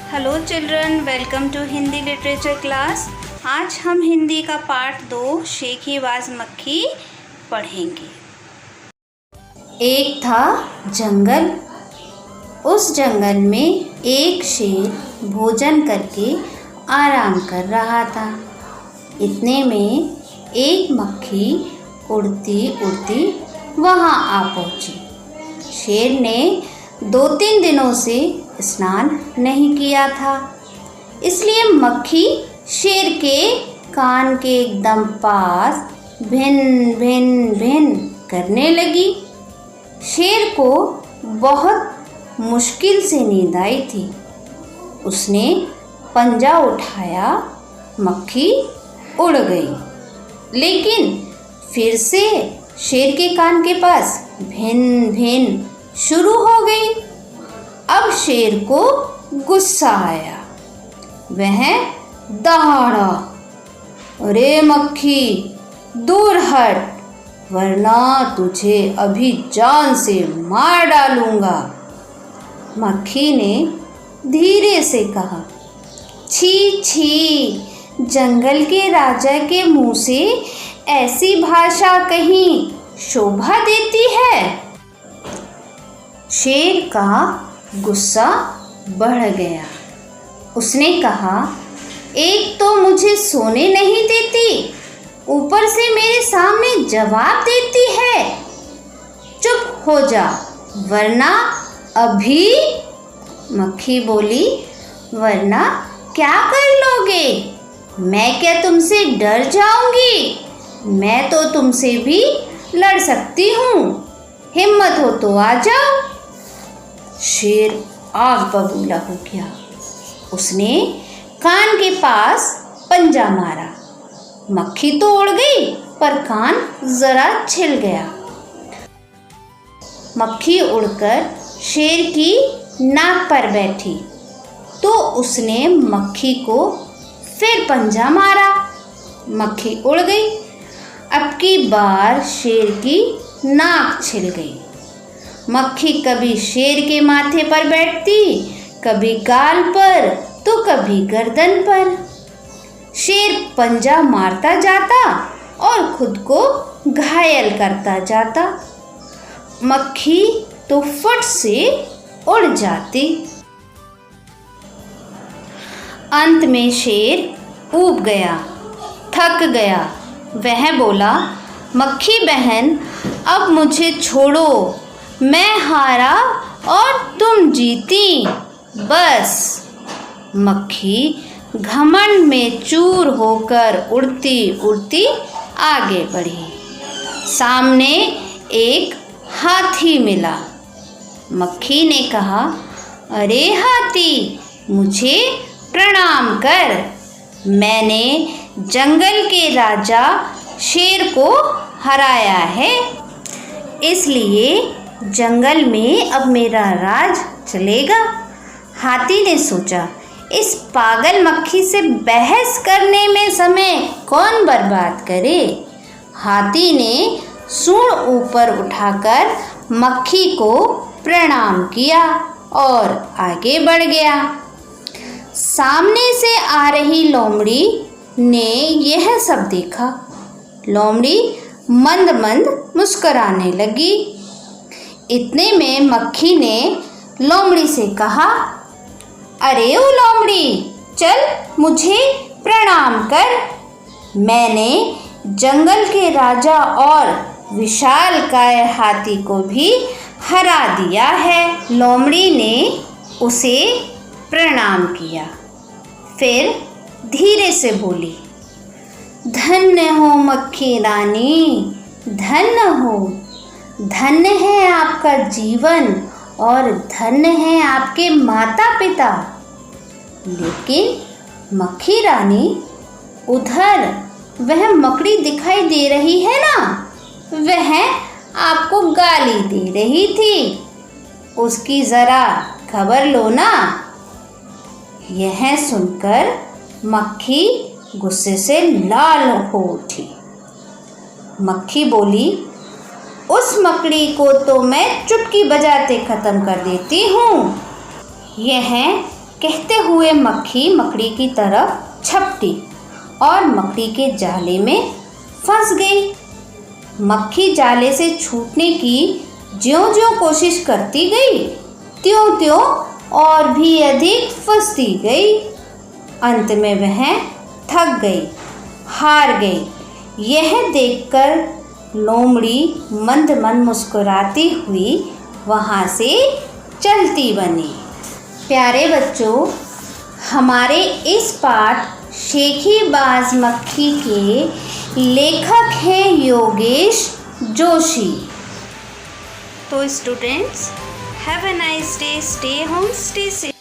Hello children, welcome to Hindi literature class. आज हम हिंदी का पार्ट 2 शेखीबाज मक्खी पढ़ेंगे। एक था जंगल। उस जंगल में एक शेर भोजन करके आराम कर रहा था। इतने में एक मक्खी उड़ती उड़ती वहाँ आ पहुँची। शेर ने 2-3 दिनों से स्नान नहीं किया था, इसलिए मक्खी शेर के कान के एकदम पास भिन भिन भिन करने लगी। शेर को बहुत मुश्किल से नींद आई थी। उसने पंजा उठाया, मक्खी उड़ गई, लेकिन फिर से शेर के कान के पास भिन भिन शुरू हो गई। अब शेर को गुस्सा आया। वह दहाड़ा, अरे मक्खी दूर हट, वरना तुझे अभी जान से मार डालूंगा। मक्खी ने धीरे से कहा, छी छी, जंगल के राजा के मुंह से ऐसी भाषा कहीं शोभा देती है। शेर का गुस्सा बढ़ गया। उसने कहा, एक तो मुझे सोने नहीं देती, ऊपर से मेरे सामने जवाब देती है। चुप हो जा, वरना अभी। मक्खी बोली, वरना क्या कर लोगे? मैं क्या तुमसे डर जाऊंगी? मैं तो तुमसे भी लड़ सकती हूँ। हिम्मत हो तो आ जाओ। शेर आग बबूला हो गया। उसने कान के पास पंजा मारा। मक्खी तो उड़ गई, पर कान जरा छिल गया। मक्खी उड़कर शेर की नाक पर बैठी, तो उसने मक्खी को फिर पंजा मारा। मक्खी उड़ गई। अब की बार शेर की नाक छिल गई। मक्खी कभी शेर के माथे पर बैठती, कभी गाल पर, तो कभी गर्दन पर। शेर पंजा मारता जाता और खुद को घायल करता जाता। मक्खी तो फट से उड़ जाती। अंत में शेर ऊब गया, थक गया। वह बोला, मक्खी बहन, अब मुझे छोड़ो। मैं हारा और तुम जीती, बस। मक्खी घमंड में चूर होकर उड़ती उड़ती आगे बढ़ी। सामने एक हाथी मिला। मक्खी ने कहा, अरे हाथी, मुझे प्रणाम कर। मैंने जंगल के राजा शेर को हराया है, इसलिए जंगल में अब मेरा राज चलेगा। हाथी ने सोचा, इस पागल मक्खी से बहस करने में समय कौन बर्बाद करे। हाथी ने सूंड ऊपर उठाकर मक्खी को प्रणाम किया और आगे बढ़ गया। सामने से आ रही लोमड़ी ने यह सब देखा। लोमड़ी मंद मंद मुस्कुराने लगी। इतने में मक्खी ने लोमड़ी से कहा, अरे ओ लोमड़ी, चल मुझे प्रणाम कर। मैंने जंगल के राजा और विशालकाय हाथी को भी हरा दिया है। लोमड़ी ने उसे प्रणाम किया, फिर धीरे से बोली, धन्य हो मक्खी रानी, धन्य हो। धन्य है आपका जीवन और धन्य है आपके माता पिता। लेकिन मक्खी रानी, उधर वह मकड़ी दिखाई दे रही है ना, वह आपको गाली दे रही थी। उसकी ज़रा खबर लो ना। यह सुनकर मक्खी गुस्से से लाल हो उठी। मक्खी बोली, उस मकड़ी को तो मैं चुटकी बजाते ख़त्म कर देती हूँ। यह कहते हुए मक्खी मकड़ी की तरफ झपटी और मकड़ी के जाले में फंस गई। मक्खी जाले से छूटने की ज्यों-ज्यों कोशिश करती गई, त्यों-त्यों और भी अधिक फंसती गई। अंत में वह थक गई, हार गई। यह देखकर लोमड़ी मंद मंद मुस्कुराती हुई वहाँ से चलती बनी। प्यारे बच्चों, हमारे इस पाठ शेखीबाज मक्खी के लेखक हैं योगेश जोशी। तो students, have a nice day, stay home, stay safe.